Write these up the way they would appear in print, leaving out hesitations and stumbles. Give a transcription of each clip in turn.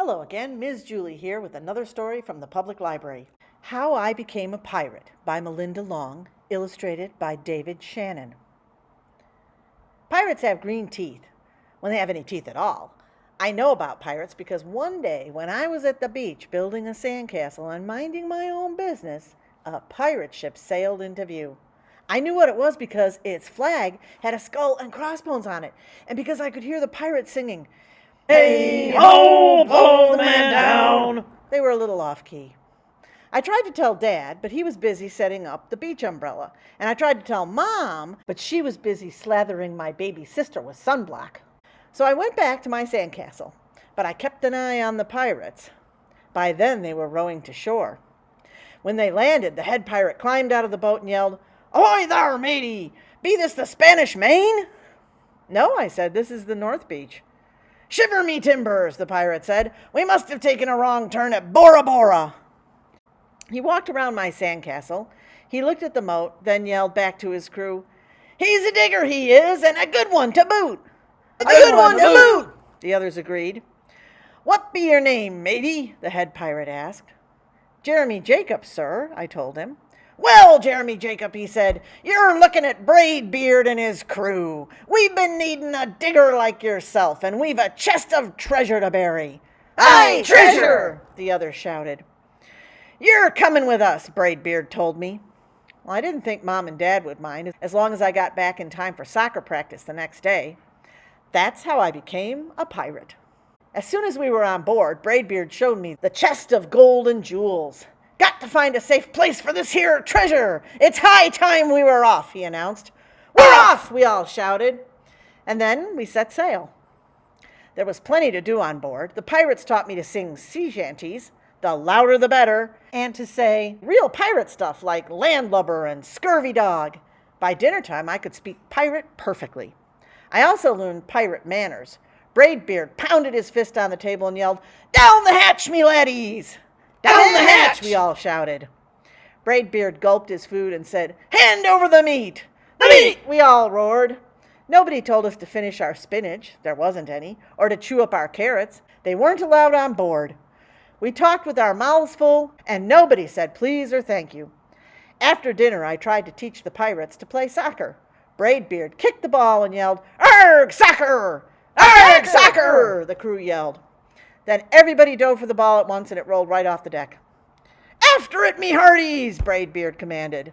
Hello again, Ms. Julie here with another story from the public library. How I Became a Pirate by Melinda Long, illustrated by David Shannon. Pirates have green teeth, when they have any teeth at all. I know about pirates because one day when I was at the beach building a sandcastle and minding my own business, a pirate ship sailed into view. I knew what it was because its flag had a skull and crossbones on it, and because I could hear the pirates singing, "Hey ho, blow the man down!" They were a little off-key. I tried to tell Dad, but he was busy setting up the beach umbrella. And I tried to tell Mom, but she was busy slathering my baby sister with sunblock. So I went back to my sandcastle, but I kept an eye on the pirates. By then they were rowing to shore. When they landed, the head pirate climbed out of the boat and yelled, "Ahoy there, matey! Be this the Spanish Main?" "No," I said, "this is the North Beach." "Shiver me timbers," the pirate said. "We must have taken a wrong turn at Bora Bora." He walked around my sandcastle. He looked at the moat, then yelled back to his crew, "He's a digger, he is, and a good one to boot." "A good one to boot," the others agreed. "What be your name, matey?" the head pirate asked. "Jeremy Jacob, sir," I told him. "Well, Jeremy Jacob," he said, "you're looking at Braidbeard and his crew. We've been needing a digger like yourself, and we've a chest of treasure to bury." "Aye, treasure!" the others shouted. "You're coming with us," Braidbeard told me. Well, I didn't think Mom and Dad would mind, as long as I got back in time for soccer practice the next day. That's how I became a pirate. As soon as we were on board, Braidbeard showed me the chest of gold and jewels. "Got to find a safe place for this here treasure. It's high time we were off," he announced. "We're off!" we all shouted. And then we set sail. There was plenty to do on board. The pirates taught me to sing sea shanties, the louder the better, and to say real pirate stuff like landlubber and scurvy dog. By dinner time, I could speak pirate perfectly. I also learned pirate manners. Braidbeard pounded his fist on the table and yelled, "Down the hatch, me laddies!" "Down the hatch!" we all shouted. Braidbeard gulped his food and said, "Hand over the meat!" "The meat!" we all roared. Nobody told us to finish our spinach, there wasn't any, or to chew up our carrots. They weren't allowed on board. We talked with our mouths full, and nobody said please or thank you. After dinner, I tried to teach the pirates to play soccer. Braidbeard kicked the ball and yelled, "Arg, soccer! Arg, soccer!" the crew yelled. Then everybody dove for the ball at once, and it rolled right off the deck. "After it, me hearties!" Braidbeard commanded.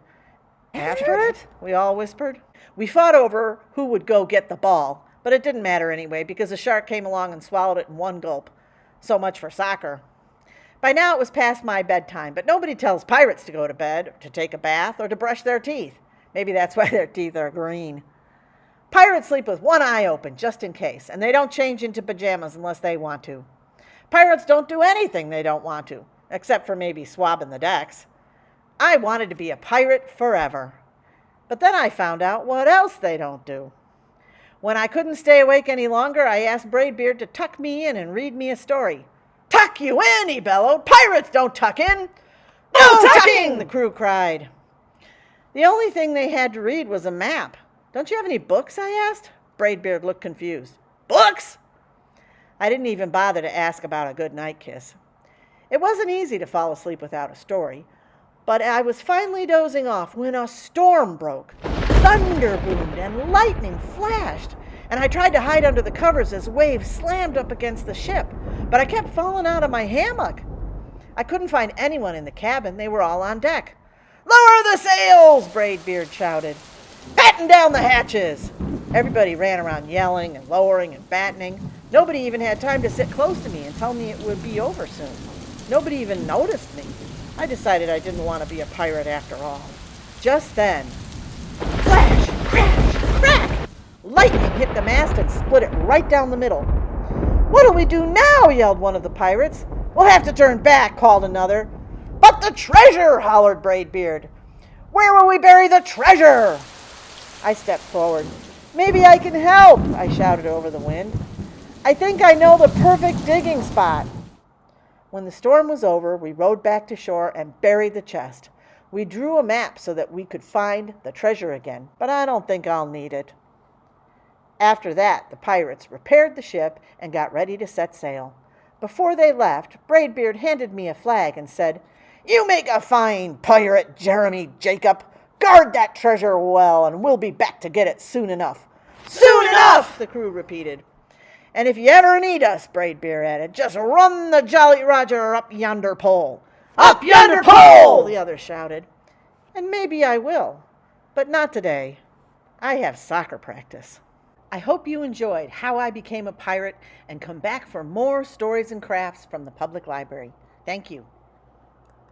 "After it?" we all whispered. We fought over who would go get the ball, but it didn't matter anyway, because a shark came along and swallowed it in one gulp. So much for soccer. By now it was past my bedtime, but nobody tells pirates to go to bed, or to take a bath, or to brush their teeth. Maybe that's why their teeth are green. Pirates sleep with one eye open, just in case, and they don't change into pajamas unless they want to. Pirates don't do anything they don't want to, except for maybe swabbing the decks. I wanted to be a pirate forever. But then I found out what else they don't do. When I couldn't stay awake any longer, I asked Braidbeard to tuck me in and read me a story. "Tuck you in!" he bellowed. "Pirates don't tuck in!" "No tucking!" the crew cried. The only thing they had to read was a map. "Don't you have any books?" I asked. Braidbeard looked confused. "Books?" I didn't even bother to ask about a good night kiss. It wasn't easy to fall asleep without a story, but I was finally dozing off when a storm broke. Thunder boomed and lightning flashed, and I tried to hide under the covers as waves slammed up against the ship, but I kept falling out of my hammock. I couldn't find anyone in the cabin. They were all on deck. "Lower the sails!" Braidbeard shouted. "Batten down the hatches!" Everybody ran around yelling and lowering and battening. Nobody even had time to sit close to me and tell me it would be over soon. Nobody even noticed me. I decided I didn't want to be a pirate after all. Just then, flash, crash, crack! Lightning hit the mast and split it right down the middle. "What'll we do now?" yelled one of the pirates. "We'll have to turn back," called another. "But the treasure!" hollered Braidbeard. "Where will we bury the treasure?" I stepped forward. "Maybe I can help," I shouted over the wind. "I think I know the perfect digging spot." When the storm was over, we rowed back to shore and buried the chest. We drew a map so that we could find the treasure again, but I don't think I'll need it. After that, the pirates repaired the ship and got ready to set sail. Before they left, Braidbeard handed me a flag and said, "You make a fine pirate, Jeremy Jacob. Guard that treasure well, and we'll be back to get it soon enough." "Soon enough!" the crew repeated. "And if you ever need us," Braidbeard added, "just run the Jolly Roger up yonder pole." "Up yonder pole!" the others shouted. And maybe I will, but not today. I have soccer practice. I hope you enjoyed How I Became a Pirate and come back for more stories and crafts from the public library. Thank you.